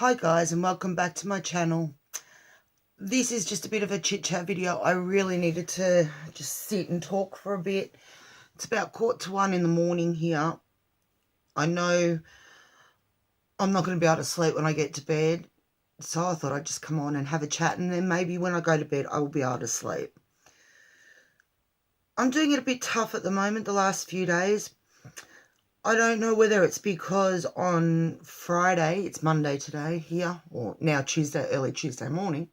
Hi guys, and welcome back to my channel. This is just a bit of a chit chat video. I really needed to just sit and talk for a bit. It's about 1:45 in the morning here. I know I'm not going to be able to sleep when I get to bed, so I thought I'd just come on and have a chat, and then maybe when I go to bed I will be able to sleep. I'm doing it a bit tough at the moment the last few days. I don't know whether it's because on Friday, it's Monday today here, or now Tuesday, early Tuesday morning.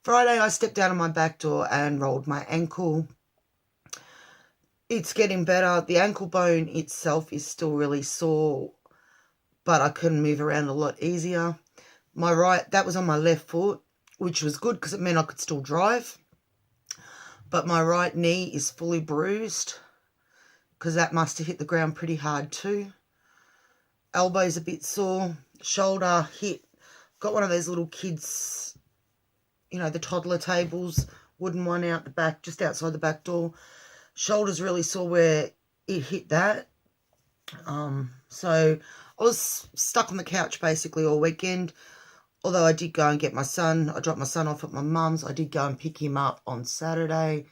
Friday I stepped out of my back door and rolled my ankle. It's getting better. The ankle bone itself is still really sore, but I can move around a lot easier. That was on my left foot, which was good because it meant I could still drive. But my right knee is fully bruised because that must have hit the ground pretty hard too. Elbow's a bit sore. Shoulder, hip. Got one of those little kids, you know, the toddler tables, wooden one out the back, just outside the back door. Shoulder's really sore where it hit that. So I was stuck on the couch basically all weekend. Although I did go and get my son. I dropped my son off at my mum's. I did go and pick him up on Saturday.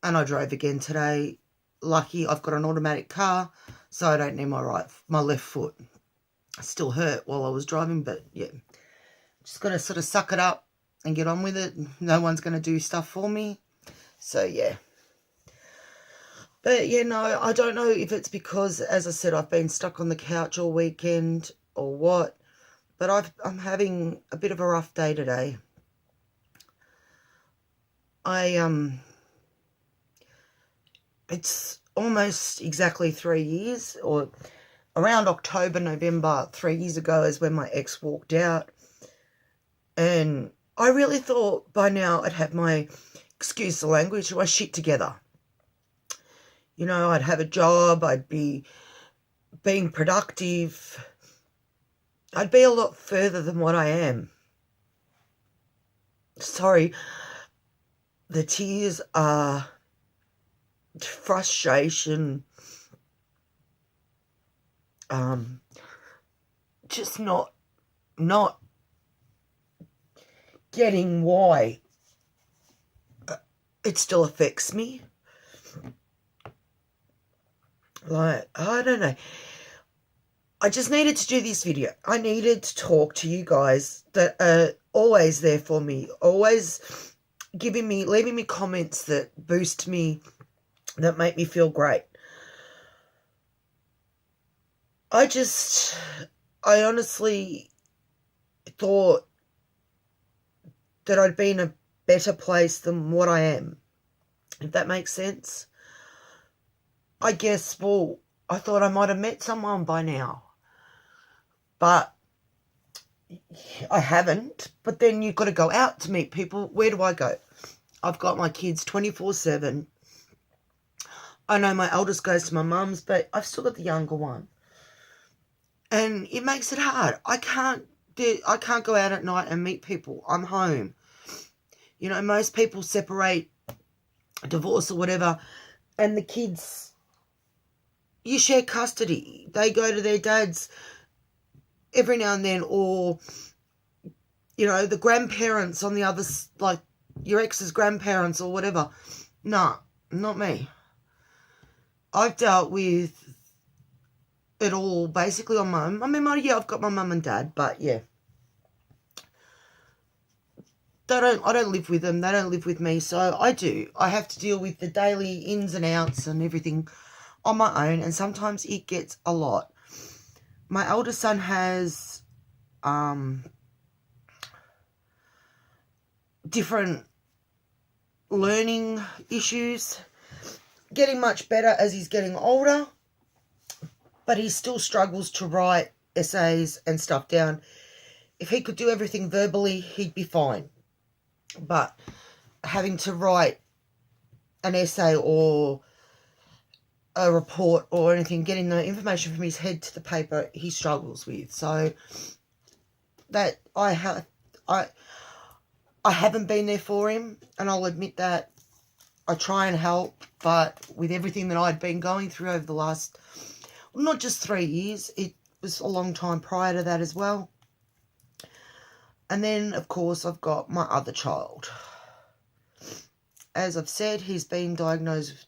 And I drove again today. Lucky I've got an automatic car, so I don't need my left foot. I still hurt while I was driving, but yeah. Just got to sort of suck it up and get on with it. No one's going to do stuff for me. So yeah. But yeah, no, I don't know if it's because, as I said, I've been stuck on the couch all weekend or what. But I'm having a bit of a rough day today. It's almost exactly 3 years, or around October, November, 3 years ago is when my ex walked out. And I really thought by now I'd have my, excuse the language, my shit together. You know, I'd have a job, I'd be being productive. I'd be a lot further than what I am. Sorry, the tears are frustration, just not getting why it still affects me. Like, I don't know. I just needed to do this video. I needed to talk to you guys that are always there for me, always leaving me comments that boost me, that make me feel great. I honestly thought that I'd be in a better place than what I am, if that makes sense. I guess, well, I thought I might have met someone by now, but I haven't. But then you've got to go out to meet people. Where do I go? I've got my kids 24/7. I know my eldest goes to my mum's, but I've still got the younger one. And it makes it hard. I can't go out at night and meet people. I'm home. You know, most people separate, divorce or whatever, and the kids, you share custody. They go to their dads every now and then, or, you know, the grandparents on the other, like your ex's grandparents or whatever. No, not me. I've dealt with it all basically on my own. I mean, yeah, I've got my mum and dad, but yeah. I don't live with them. They don't live with me, so I do. I have to deal with the daily ins and outs and everything on my own, and sometimes it gets a lot. My eldest son has different learning issues, getting much better as he's getting older, but he still struggles to write essays and stuff down. If he could do everything verbally, he'd be fine. But having to write an essay or a report or anything, getting the information from his head to the paper, he struggles with. So that I haven't been there for him, and I'll admit that. I try and help, but with everything that I'd been going through over the last, well, not just 3 years, it was a long time prior to that as well. And then, of course, I've got my other child. As I've said, he's been diagnosed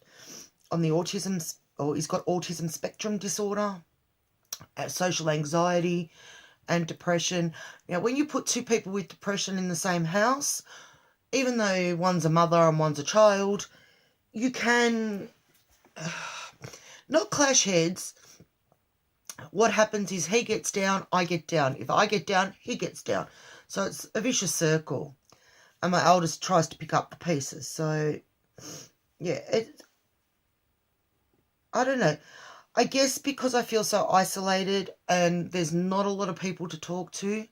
on the autism, or he's got autism spectrum disorder, social anxiety, and depression. Now, when you put two people with depression in the same house, even though one's a mother and one's a child, you can not clash heads. What happens is he gets down, I get down. If I get down, he gets down. So it's a vicious circle. And my eldest tries to pick up the pieces. So, yeah, I don't know. I guess because I feel so isolated and there's not a lot of people to talk to,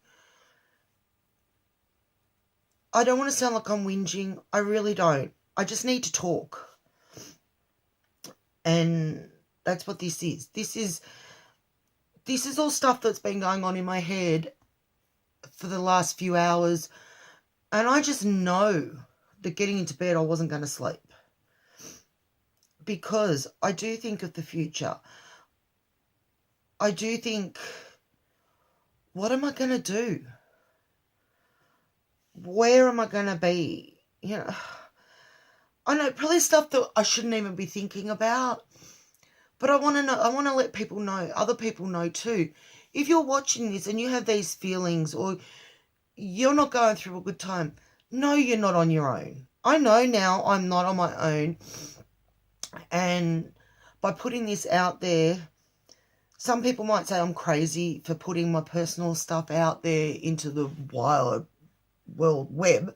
I don't want to sound like I'm whinging. I really don't. I just need to talk. And that's what this is. This is all stuff that's been going on in my head for the last few hours. And I just know that getting into bed, I wasn't going to sleep. Because I do think of the future. I do think, what am I going to do? Where am I going to be? You know, I know probably stuff that I shouldn't even be thinking about. But I want to know, I want to let people know, other people know too. If you're watching this and you have these feelings or you're not going through a good time, no, you're not on your own. I know now I'm not on my own. And by putting this out there, some people might say I'm crazy for putting my personal stuff out there into the wild world web.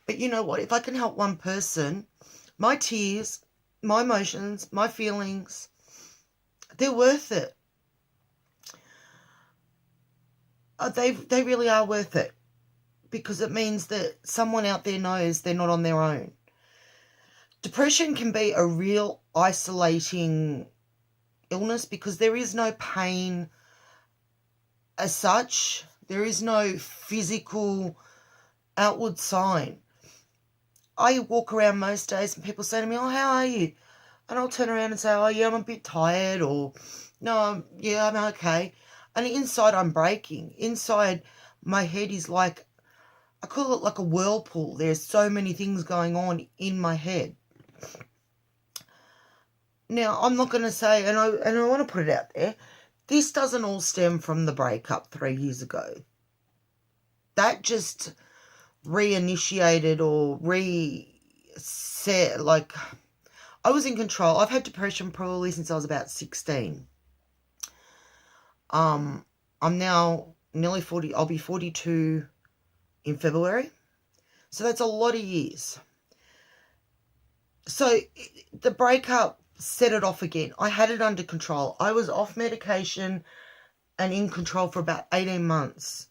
But you know what? If I can help one person, my tears, my emotions, my feelings, they're worth it. They really are worth it. Because it means that someone out there knows they're not on their own. Depression can be a real isolating illness because there is no pain as such. There is no physical outward sign. I walk around most days and people say to me, oh, how are you? And I'll turn around and say, oh, yeah, I'm a bit tired, or no, I'm okay. And inside I'm breaking. Inside my head is like, I call it like a whirlpool. There's so many things going on in my head. Now, I'm not going to say, and I want to put it out there, this doesn't all stem from the breakup 3 years ago. That just reinitiated or reset, like, I was in control. I've had depression probably since I was about 16. I'm now nearly 40. I'll be 42 in February. So that's a lot of years. So the breakup set it off again. I had it under control. I was off medication and in control for about 18 months.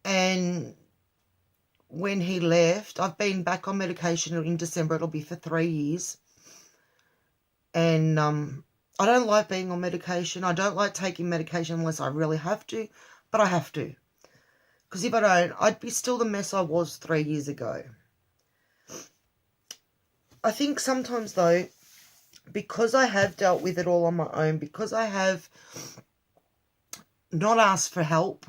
And when he left, I've been back on medication in December. It'll be for 3 years. And I don't like being on medication. I don't like taking medication unless I really have to, but I have to. Because if I don't, I'd be still the mess I was 3 years ago. I think sometimes, though, because I have dealt with it all on my own, because I have not asked for help,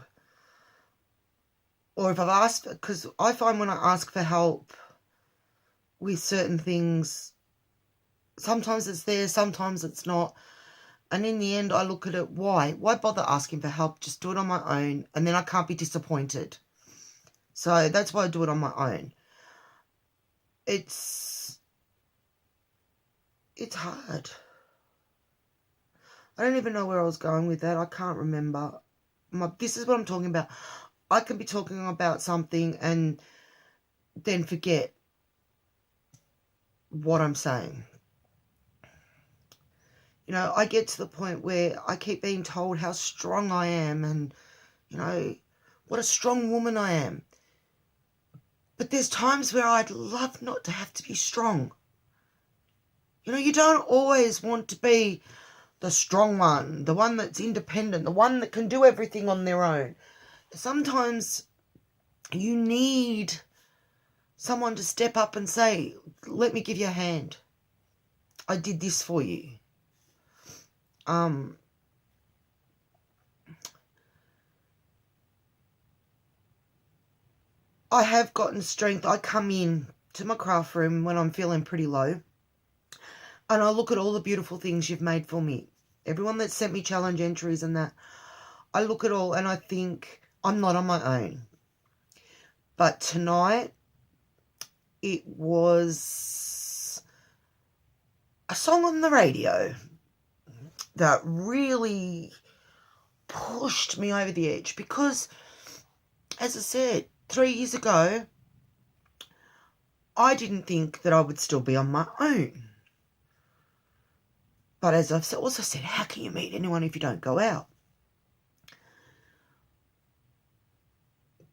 or if I've asked, because I find when I ask for help with certain things, sometimes it's there, sometimes it's not. And in the end, I look at it, why? Why bother asking for help? Just do it on my own, and then I can't be disappointed. So that's why I do it on my own. It's hard. I don't even know where I was going with that. I can't remember. This is what I'm talking about. I can be talking about something and then forget what I'm saying. You know, I get to the point where I keep being told how strong I am and, you know, what a strong woman I am. But there's times where I'd love not to have to be strong. You know, you don't always want to be the strong one, the one that's independent, the one that can do everything on their own. Sometimes you need someone to step up and say, let me give you a hand. I did this for you. I have gotten strength. I come in to my craft room when I'm feeling pretty low, and I look at all the beautiful things you've made for me. Everyone that sent me challenge entries and that, I look at all and I think I'm not on my own. But tonight, it was a song on the radio that really pushed me over the edge because, as I said, 3 years ago, I didn't think that I would still be on my own. But as I've also said, how can you meet anyone if you don't go out?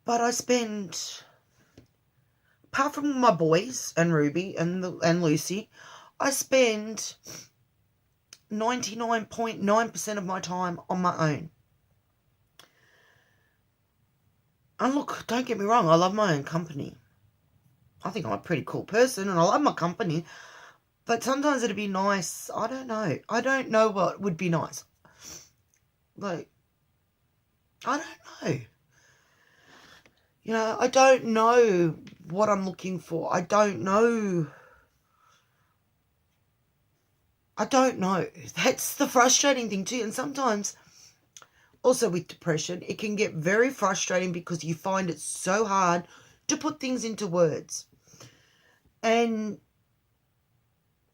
But I spend, apart from my boys and Ruby and Lucy, I spend 99.9% of my time on my own. And look, don't get me wrong, I love my own company. I think I'm a pretty cool person and I love my company. But sometimes it'd be nice. I don't know. I don't know what would be nice. Like, I don't know. You know, I don't know what I'm looking for. I don't know. That's the frustrating thing too. And sometimes, also with depression, it can get very frustrating because you find it so hard to put things into words. And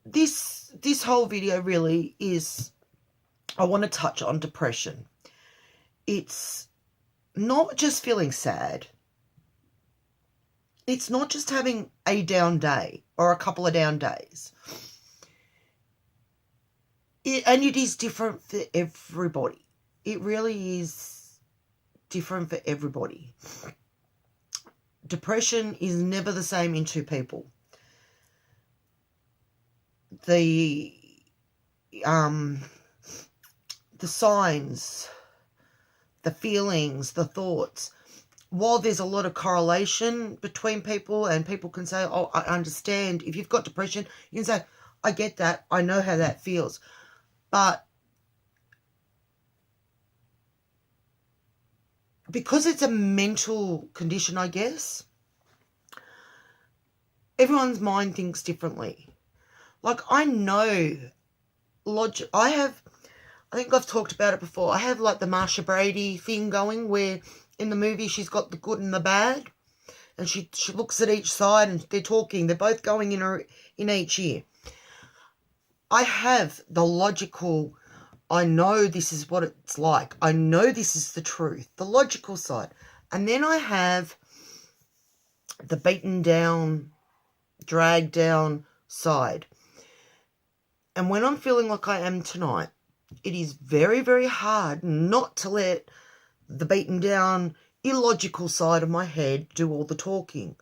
this whole video really is, I want to touch on depression. It's not just feeling sad. It's not just having a down day or a couple of down days. And it is different for everybody. It really is different for everybody. Depression is never the same in two people. The signs, the feelings, the thoughts, while there's a lot of correlation between people and people can say, oh, I understand. If you've got depression, you can say, I get that. I know how that feels. But because it's a mental condition, I guess, everyone's mind thinks differently. Like, I know logic. I think I've talked about it before. I have like the Marsha Brady thing going where in the movie she's got the good and the bad, and she looks at each side and they're talking. They're both going in each ear. I have the logical, I know this is what it's like. I know this is the truth, the logical side. And then I have the beaten down, dragged down side. And when I'm feeling like I am tonight, it is very, very hard not to let the beaten down, illogical side of my head do all the talking.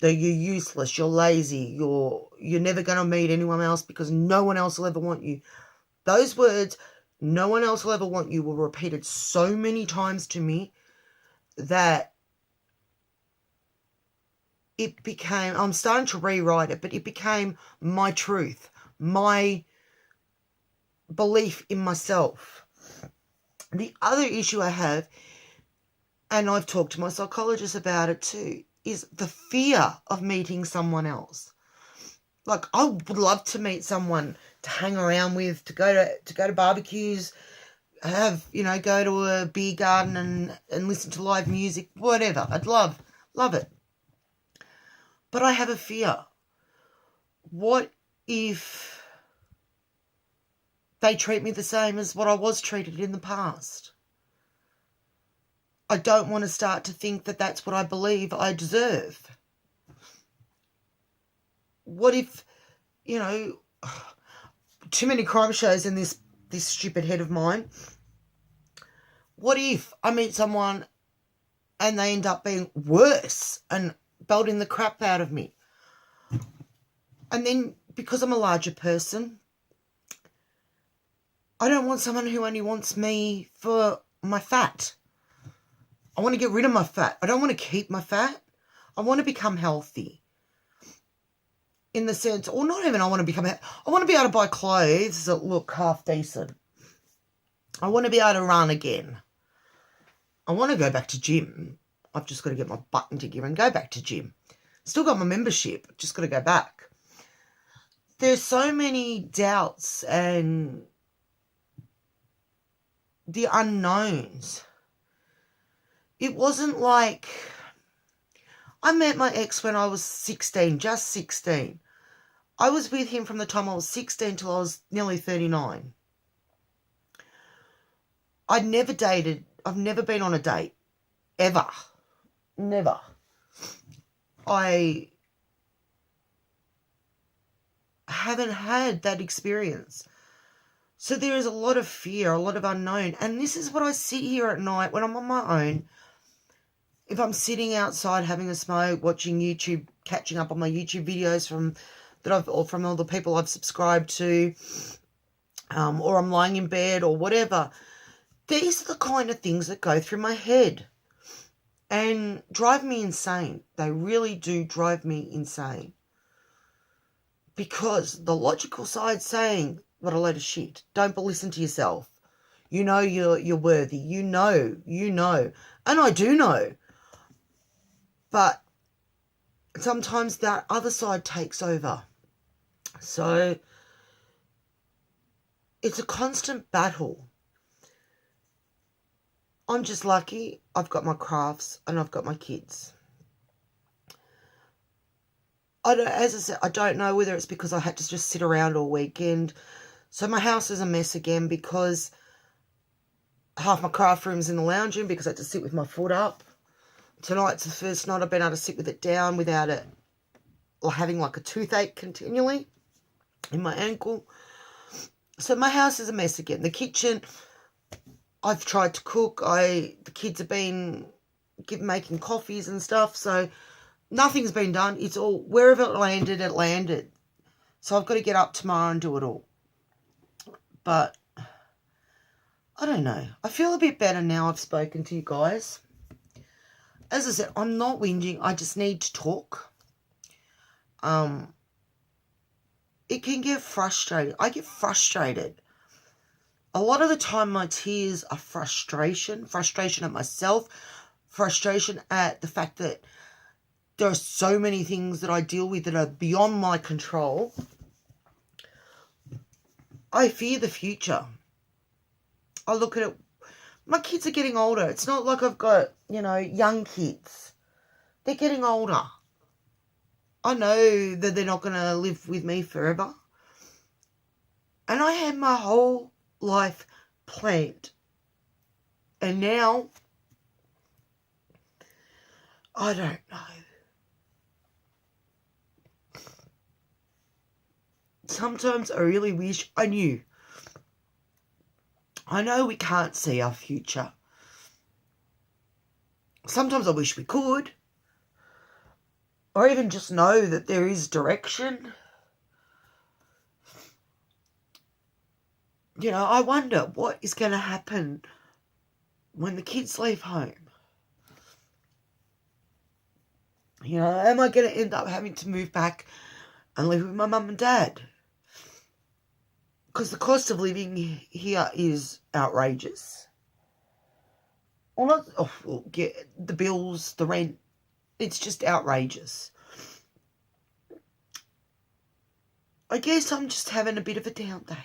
That you're useless, you're lazy, you're never going to meet anyone else because no one else will ever want you. Those words, no one else will ever want you, were repeated so many times to me that it became, I'm starting to rewrite it, but it became my truth, my belief in myself. The other issue I have, and I've talked to my psychologist about it too, is the fear of meeting someone else. Like, I would love to meet someone to hang around with, to go to barbecues, go to a beer garden and listen to live music, whatever. I'd love it. But I have a fear. What if they treat me the same as what I was treated in the past? I don't want to start to think that that's what I believe I deserve. What if, too many crime shows in this stupid head of mine. What if I meet someone and they end up being worse and belting the crap out of me? And then, because I'm a larger person, I don't want someone who only wants me for my fat. I want to get rid of my fat. I don't want to keep my fat. I want to become healthy. In the sense, or not even I want to become, I want to be able to buy clothes that look half decent. I want to be able to run again. I want to go back to gym. I've just got to get my butt into gear and go back to gym. Still got my membership, just got to go back. There's so many doubts and the unknowns. It wasn't like I met my ex when I was 16, just 16. I was with him from the time I was 16 till I was nearly 39. I'd never dated. I've never been on a date. Ever. Never. I haven't had that experience. So there is a lot of fear, a lot of unknown. And this is what I sit here at night when I'm on my own. If I'm sitting outside having a smoke, watching YouTube, catching up on my YouTube videos from all the people I've subscribed to, or I'm lying in bed or whatever. These are the kind of things that go through my head and drive me insane. They really do drive me insane. Because the logical side's saying, what a load of shit. Don't listen to yourself. You know you're worthy. You know. And I do know. But sometimes that other side takes over. So it's a constant battle. I'm just lucky I've got my crafts and I've got my kids. As I said, I don't know whether it's because I had to just sit around all weekend. So my house is a mess again because half my craft room's in the lounge room because I had to sit with my foot up. Tonight's the first night I've been able to sit with it down without it having like a toothache continually in my ankle. So my house is a mess again. The kitchen, I've tried to cook. The kids have been making coffees and stuff. So nothing's been done. It's all, wherever it landed. So I've got to get up tomorrow and do it all. But I don't know. I feel a bit better now I've spoken to you guys. As I said, I'm not whinging. I just need to talk. It can get frustrating. I get frustrated. A lot of the time my tears are frustration at myself, frustration at the fact that there are so many things that I deal with that are beyond my control. I fear the future. I look at it. My kids are getting older. It's not like I've got, young kids. They're getting older. I know that they're not going to live with me forever. And I had my whole life planned. And now, I don't know. Sometimes I really wish I knew. I know we can't see our future. Sometimes I wish we could. Or even just know that there is direction. I wonder what is going to happen when the kids leave home. Am I going to end up having to move back and live with my mum and dad? Because the cost of living here is outrageous. The bills, the rent, it's just outrageous. I guess I'm just having a bit of a down day.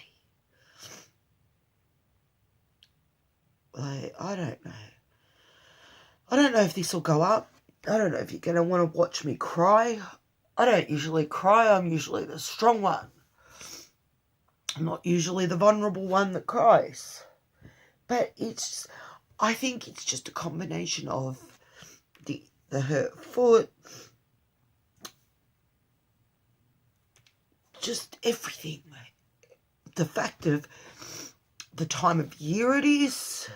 I don't know. I don't know if this will go up. I don't know if you're going to want to watch me cry. I don't usually cry. I'm usually the strong one. I'm not usually the vulnerable one that cries. But I think it's just a combination of the hurt foot, just everything. The fact of the time of year it is.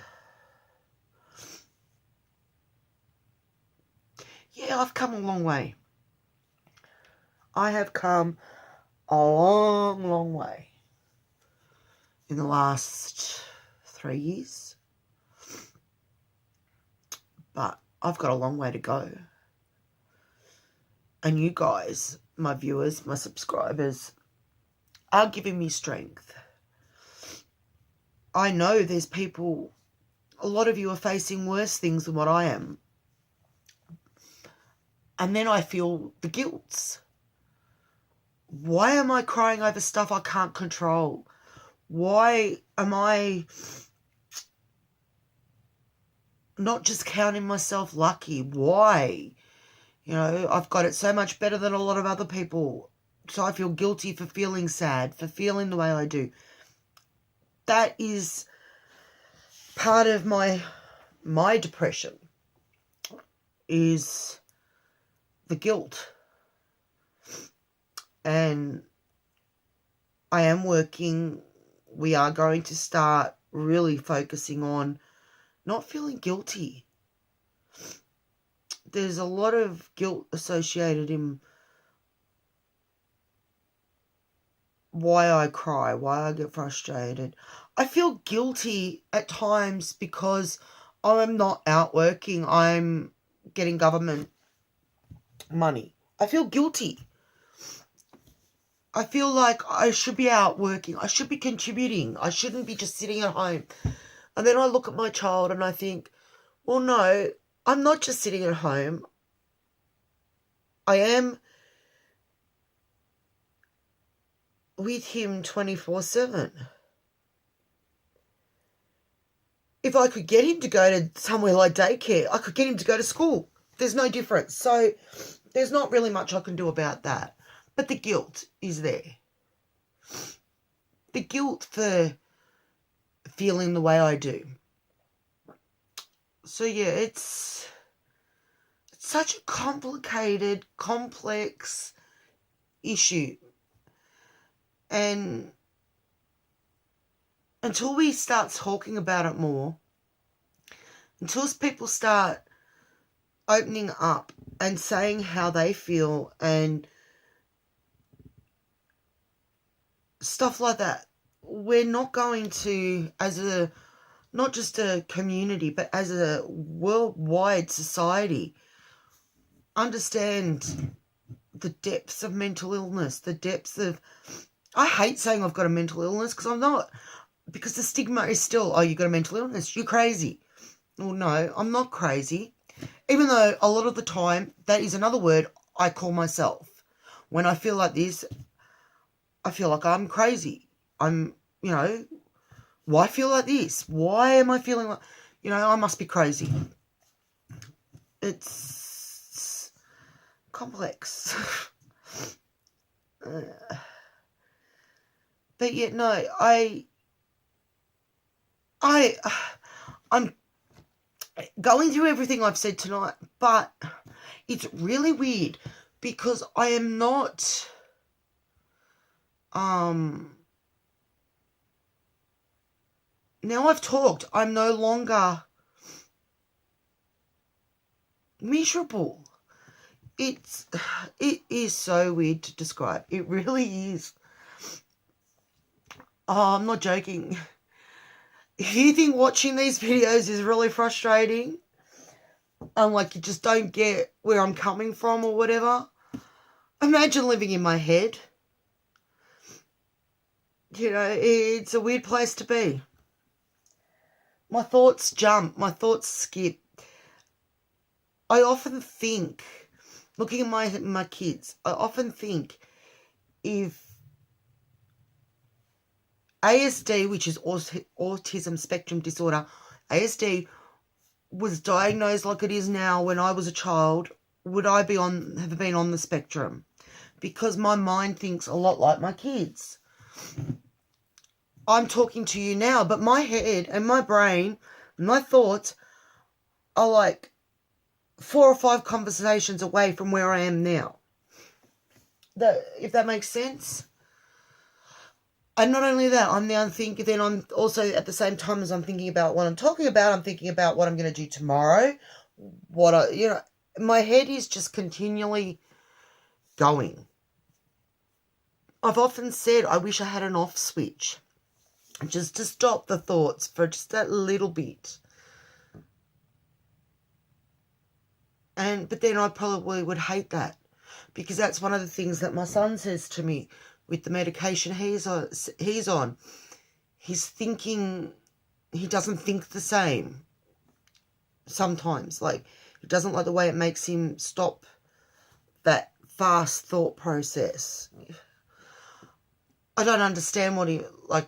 Yeah, I've come a long way. I have come a long, long way in the last 3 years. But I've got a long way to go. And you guys, my viewers, my subscribers, are giving me strength. I know there's people, a lot of you are facing worse things than what I am. And then I feel the guilt. Why am I crying over stuff I can't control? Why am I not just counting myself lucky? Why? I've got it so much better than a lot of other people. So I feel guilty for feeling sad, for feeling the way I do. That is part of my depression, is the guilt. And I am working. We are going to start really focusing on not feeling guilty. There's a lot of guilt associated in why I cry, why I get frustrated. I feel guilty at times because I'm not out working. I'm getting government money. I feel guilty. I feel like I should be out working. I should be contributing. I shouldn't be just sitting at home. And then I look at my child and I think, well, no, I'm not just sitting at home. I am with him 24/7. If I could get him to go to somewhere like daycare, I could get him to go to school. There's no difference. So there's not really much I can do about that. But the guilt is there. The guilt for feeling the way I do. So yeah, it's such a complicated, complex issue. And until we start talking about it more, until people start opening up and saying how they feel and stuff like that, we're not going to, not just a community, but as a worldwide society, understand the depths of mental illness, the depths of... I hate saying I've got a mental illness because I'm not. Because the stigma is still, oh, you got a mental illness, you're crazy. Well, no, I'm not crazy. Even though a lot of the time, that is another word I call myself. When I feel like this, I feel like I'm crazy. Why feel like this? Why am I feeling like, I must be crazy. It's complex. But yet, no, I'm going through everything I've said tonight, but it's really weird because I am not, now I've talked, I'm no longer miserable. It is so weird to describe. It really is. Oh, I'm not joking. If you think watching these videos is really frustrating and like you just don't get where I'm coming from or whatever, imagine living in my head. It's a weird place to be. My thoughts jump, my thoughts skip. I often think, looking at my kids, I often think if ASD, which is autism spectrum disorder, ASD was diagnosed like it is now when I was a child, would I have been on the spectrum? Because my mind thinks a lot like my kids. I'm talking to you now, but my head and my brain, my thoughts are like 4 or 5 conversations away from where I am now. If that makes sense. And not only that, I'm now thinking, then I'm also at the same time as I'm thinking about what I'm talking about, I'm thinking about what I'm going to do tomorrow. My head is just continually going. I've often said I wish I had an off switch, just to stop the thoughts for just that little bit. But then I probably would hate that, because that's one of the things that my son says to me with the medication he's on. He's thinking, he doesn't think the same sometimes. Like, he doesn't like the way it makes him stop that fast thought process. I don't understand what he, like,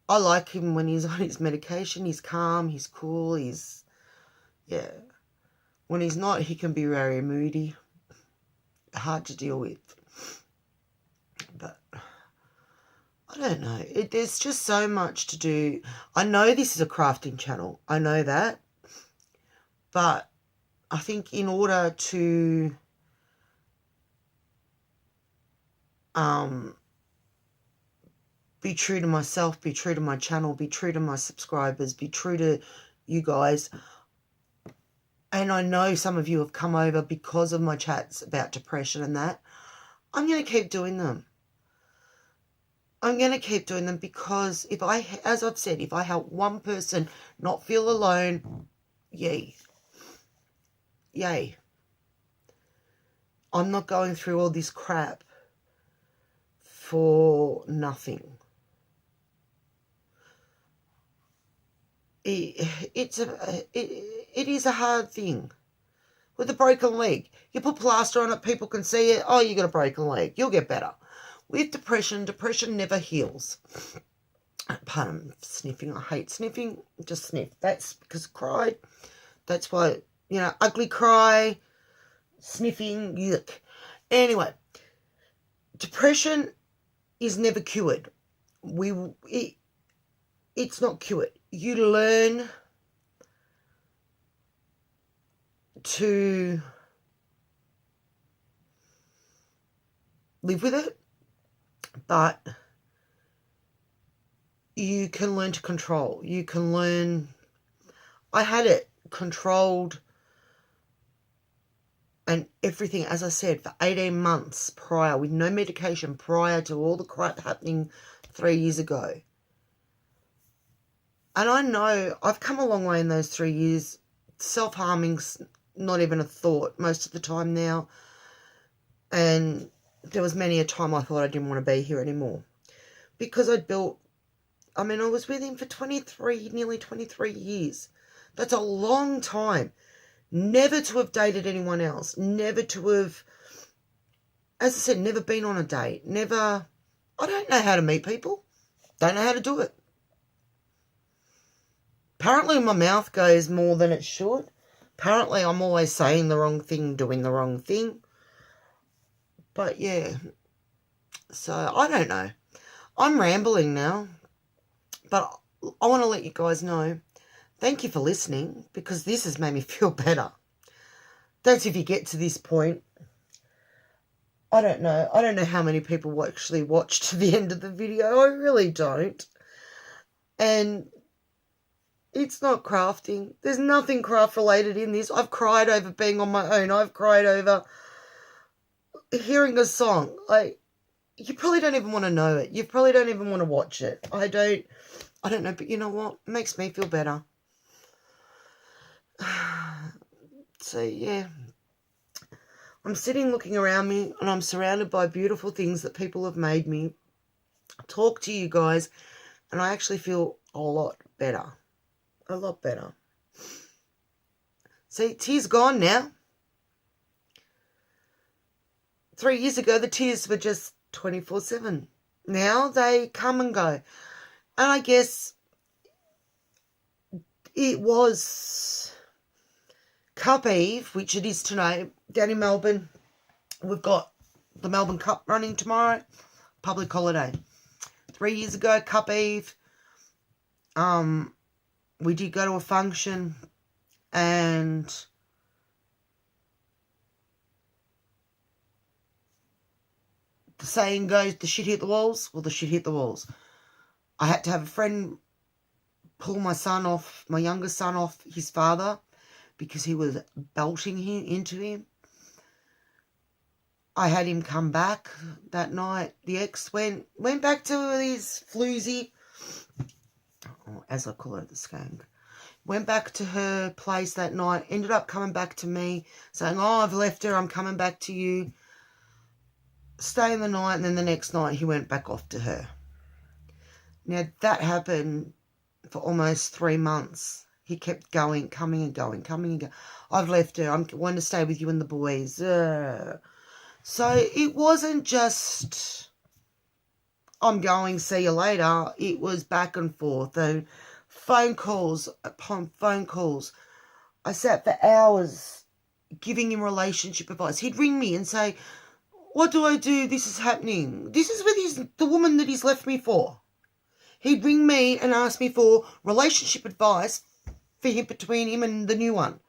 I like him when he's on his medication. He's calm, he's cool, yeah. When he's not, he can be very moody, hard to deal with. But I don't know. There's just so much to do. I know this is a crafting channel. I know that. But I think in order to be true to myself, be true to my channel, be true to my subscribers, be true to you guys, and I know some of you have come over because of my chats about depression and that, I'm going to keep doing them. I'm going to keep doing them because as I've said, if I help one person not feel alone, yay. Yay. I'm not going through all this crap for nothing. It is a hard thing. With a broken leg, you put plaster on it, people can see it. Oh, you got a broken leg. You'll get better. With depression never heals. Pardon, sniffing. I hate sniffing. Just sniff. That's because I cried. That's why, ugly cry, sniffing, yuck. Anyway, depression is never cured. It's not cured. You learn to live with it, but you can learn to control. You can learn. I had it controlled and everything, as I said, for 18 months prior, with no medication, prior to all the crap happening 3 years ago. And I know I've come a long way in those 3 years. Self-harming's not even a thought most of the time now. And there was many a time I thought I didn't want to be here anymore. Because I was with him for nearly 23 years. That's a long time. Never to have dated anyone else. Never to have, as I said, never been on a date. Never, I don't know how to meet people. Don't know how to do it. Apparently my mouth goes more than it should. Apparently I'm always saying the wrong thing, doing the wrong thing. But yeah, so I don't know. I'm rambling now. But I want to let you guys know, thank you for listening, because this has made me feel better. That's if you get to this point. I don't know. I don't know how many people actually watch to the end of the video. I really don't. And it's not crafting. There's nothing craft related in this. I've cried over being on my own. I've cried over hearing a song. You probably don't even want to know it. You probably don't even want to watch it. I don't know, but you know what? It makes me feel better. So, yeah. I'm sitting looking around me and I'm surrounded by beautiful things that people have made me. Talk to you guys and I actually feel a lot better. A lot better. See, tears gone now. 3 years ago, the tears were just 24/7. Now they come and go. And I guess it was Cup Eve, which it is tonight, down in Melbourne. We've got the Melbourne Cup running tomorrow, public holiday. 3 years ago, Cup Eve, we did go to a function and the saying goes, the shit hit the walls. Well, the shit hit the walls. I had to have a friend pull my youngest son off his father because he was belting into him. I had him come back that night. The ex went back to his floozy, or as I call it, the skank. Went back to her place that night, ended up coming back to me, saying, oh, I've left her, I'm coming back to you. Staying the night, and then the next night he went back off to her. Now, that happened for almost 3 months. He kept going, coming and going, coming and going. I've left her. I'm going to stay with you and the boys. So it wasn't just, I'm going, see you later. It was back and forth and phone calls upon phone calls. I sat for hours giving him relationship advice. He'd ring me and say, what do I do? This is happening. This is with the woman that he's left me for. He'd ring me and ask me for relationship advice for him, between him and the new one.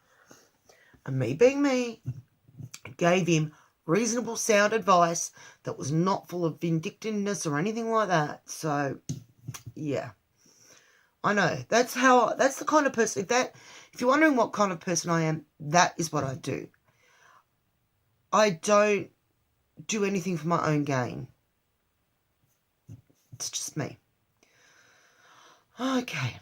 And me being me, gave him reasonable sound advice that was not full of vindictiveness or anything like that. So, yeah. I know. That's the kind of person, if you're wondering what kind of person I am, that is what I do. I don't do anything for my own gain. It's just me. Okay.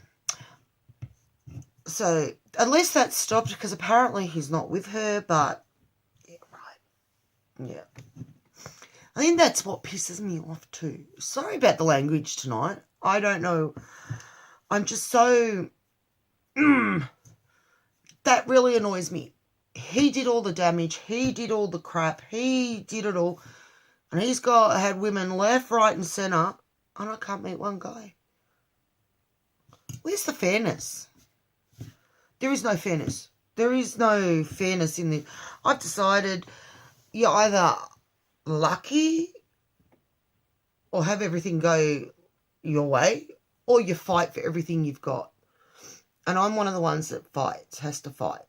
So, unless that stopped, because apparently he's not with her, but, yeah, right. Yeah. I think that's what pisses me off too. Sorry about the language tonight. I don't know. I'm just so... that really annoys me. He did all the damage. He did all the crap. He did it all. And he's had women left, right and centre. And I can't meet one guy. Where's the fairness? There is no fairness. There is no fairness in this. I've decided you're either lucky or have everything go your way, or you fight for everything you've got. And I'm one of the ones that has to fight.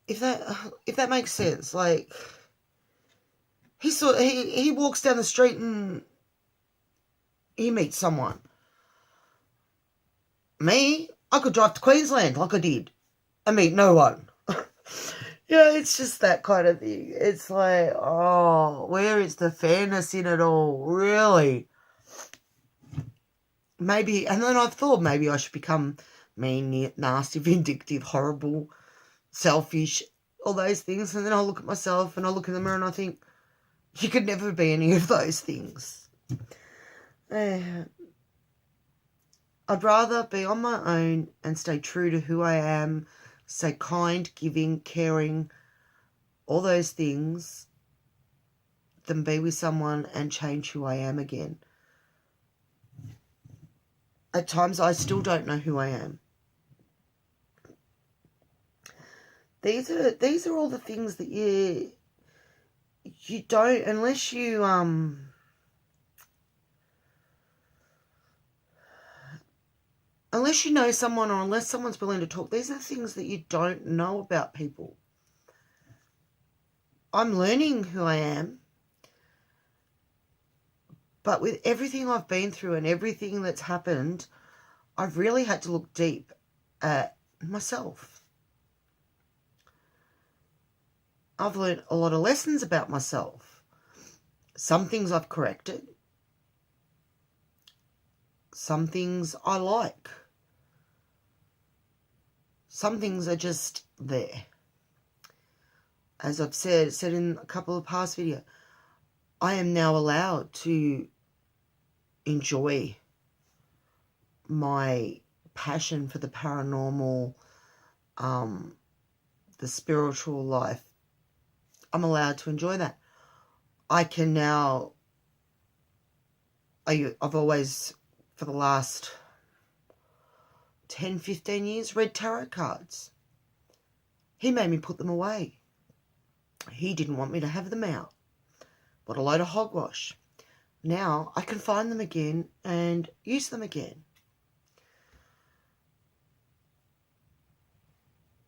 If that makes sense, like he walks down the street and he meets someone. Me, I could drive to Queensland like I did and meet no one. Yeah, it's just that kind of thing. It's like, oh, where is the fairness in it all? Really? Maybe, and then I've thought maybe I should become mean, nasty, vindictive, horrible, selfish, all those things. And then I look at myself and I look in the mirror and I think, you could never be any of those things. I'd rather be on my own and stay true to who I am, stay kind, giving, caring, all those things, than be with someone and change who I am again. At times I still don't know who I am. These are all the things that you don't, unless you know someone, or unless someone's willing to talk. These are things that you don't know about people. I'm learning who I am, but with everything I've been through and everything that's happened, I've really had to look deep at myself. I've learned a lot of lessons about myself. Some things I've corrected. Some things I like. Some things are just there. As I've said in a couple of past videos, I am now allowed to enjoy my passion for the paranormal, the spiritual life. I'm allowed to enjoy that. I can now, I've always, for the last 10, 15 years, read tarot cards. He made me put them away. He didn't want me to have them out. What a load of hogwash. Now I can find them again and use them again.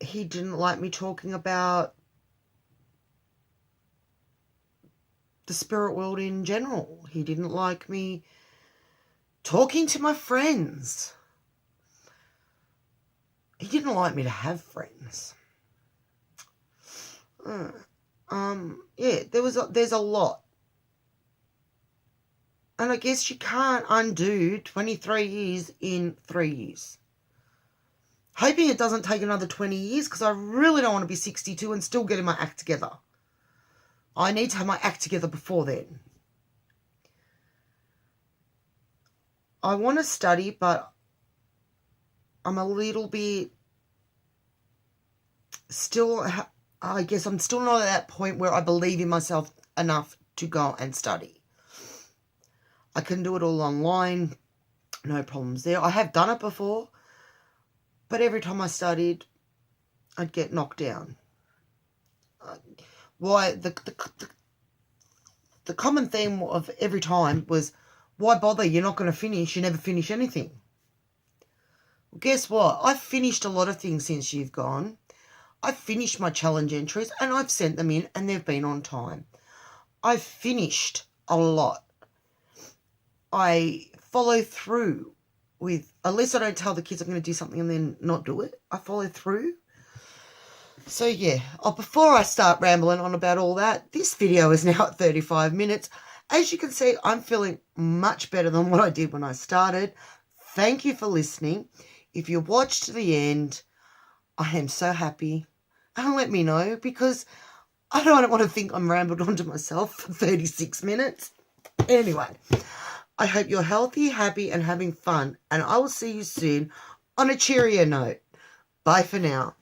He didn't like me talking about the spirit world in general. He didn't like me talking to my friends. He didn't like me to have friends. Yeah, there's a lot. And I guess you can't undo 23 years in 3 years. Hoping it doesn't take another 20 years, because I really don't want to be 62 and still getting my act together. I need to have my act together before then. I want to study, but I'm a little bit still I guess I'm still not at that point where I believe in myself enough to go and study. I can do it all online, no problems there. I have done it before, but every time I studied, I'd get knocked down. Why the common theme of every time was, why bother? You're not going to finish. You never finish anything. Well, guess what? I've finished a lot of things since you've gone. I've finished my challenge entries and I've sent them in and they've been on time. I've finished a lot. I follow through with, unless I don't tell the kids I'm going to do something and then not do it, I follow through. So yeah, before I start rambling on about all that, this video is now at 35 minutes. As you can see, I'm feeling much better than what I did when I started. Thank you for listening. If you watched to the end, I am so happy. And let me know, because I don't want to think I'm rambled onto myself for 36 minutes. Anyway, I hope you're healthy, happy, and having fun. And I will see you soon on a cheerier note. Bye for now.